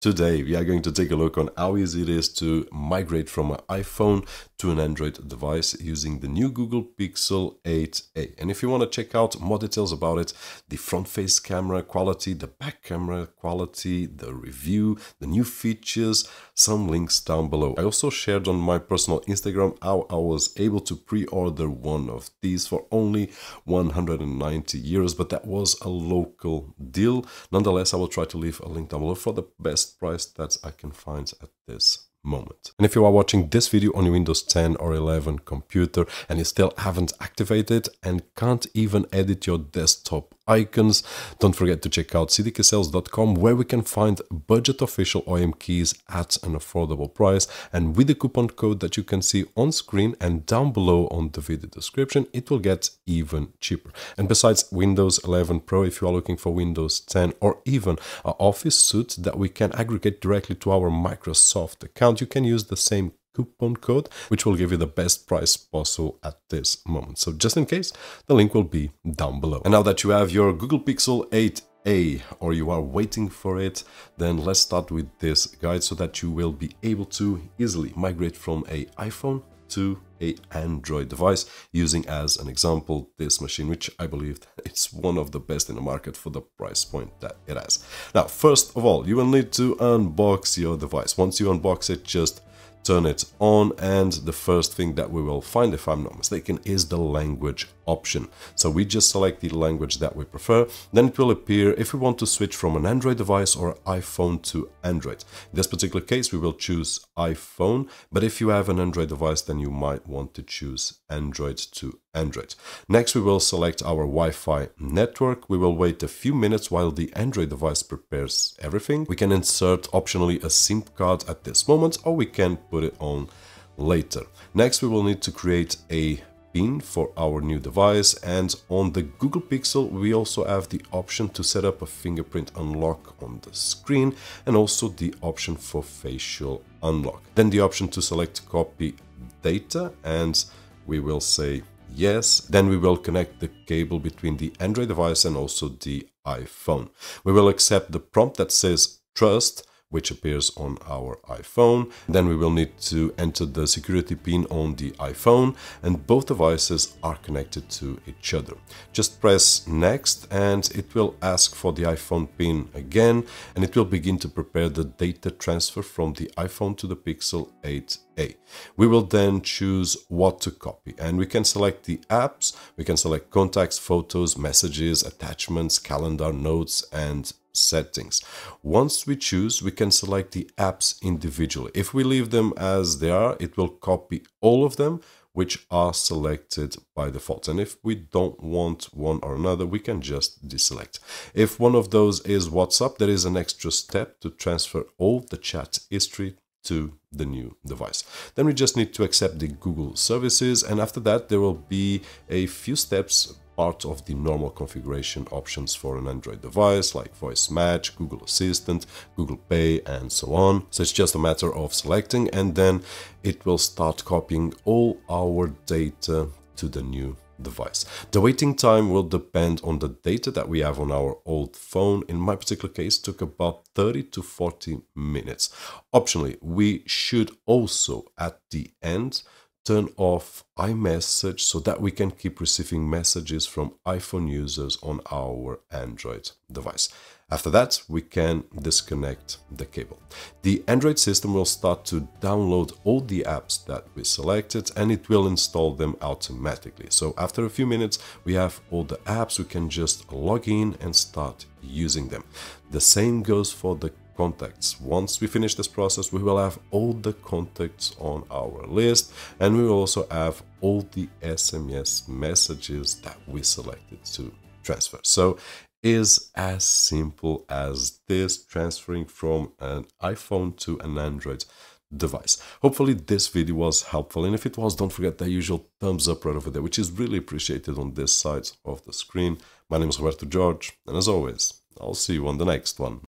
Today we are going to take a look on how easy it is to migrate from an iPhone to an Android device using the new Google Pixel 8a. And if you want to check out more details about it, the front face camera quality, the back camera quality, the review, the new features, some links down below. I also shared on my personal Instagram how I was able to pre-order one of these for only 190 euros, but that was a local deal. Nonetheless, I will try to leave a link down below for the best price that I can find at this moment. And if you are watching this video on your Windows 10 or 11 computer and you still haven't activated and can't even edit your desktop icons, don't forget to check out cdksales.com, where we can find budget official OEM keys at an affordable price, and with the coupon code that you can see on screen and down below on the video description, it will get even cheaper. And besides Windows 11 Pro, if you are looking for Windows 10 or even an Office suite that we can aggregate directly to our Microsoft account, you can use the same coupon code, which will give you the best price possible at this moment. So just in case, the link will be down below. And now that you have your Google Pixel 8a, or you are waiting for it, then let's start with this guide so that you will be able to easily migrate from an iPhone to an Android device, using as an example this machine, which I believe it's one of the best in the market for the price point that it has. Now, first of all, you will need to unbox your device. Once you unbox it, just turn it on, and the first thing that we will find, if I'm not mistaken, is the language option. So we just select the language that we prefer, then it will appear if we want to switch from an Android device or iPhone to Android. In this particular case, we will choose iPhone, but if you have an Android device, then you might want to choose Android to Android. Next, we will select our Wi-Fi network. We will wait a few minutes while the Android device prepares everything. We can insert optionally a SIM card at this moment, or we can put it on later. Next, we will need to create a PIN for our new device, and on the Google Pixel we also have the option to set up a fingerprint unlock on the screen, and also the option for facial unlock. Then the option to select copy data, and we will say yes. Then we will connect the cable between the Android device and also the iPhone. We will accept the prompt that says trust, which appears on our iPhone. Then we will need to enter the security PIN on the iPhone, and both devices are connected to each other. Just press next, and it will ask for the iPhone PIN again, and it will begin to prepare the data transfer from the iPhone to the Pixel 8a. We will then choose what to copy, and we can select the apps, we can select contacts, photos, messages, attachments, calendar, notes, and settings. Once we choose, we can select the apps individually. If we leave them as they are, it will copy all of them which are selected by default. And if we don't want one or another, we can just deselect. If one of those is WhatsApp, there is an extra step to transfer all the chat history to the new device. Then we just need to accept the Google services, and after that there will be a few steps, part of the normal configuration options for an Android device, like voice match, Google Assistant, Google Pay, and so on. So it's just a matter of selecting, and then it will start copying all our data to the new device. The waiting time will depend on the data that we have on our old phone. In my particular case, it took about 30 to 40 minutes. Optionally, we should also at the end turn off iMessage so that we can keep receiving messages from iPhone users on our Android device. After that, we can disconnect the cable. The Android system will start to download all the apps that we selected, and it will install them automatically. So after a few minutes, we have all the apps, we can just log in and start using them. The same goes for the contacts. Once we finish this process, we will have all the contacts on our list, and we will also have all the SMS messages that we selected to transfer. So is as simple as this, transferring from an iPhone to an Android device. Hopefully this video was helpful, and if it was, don't forget the usual thumbs up right over there, which is really appreciated on this side of the screen. My name is Roberto, and as always, I'll see you on the next one.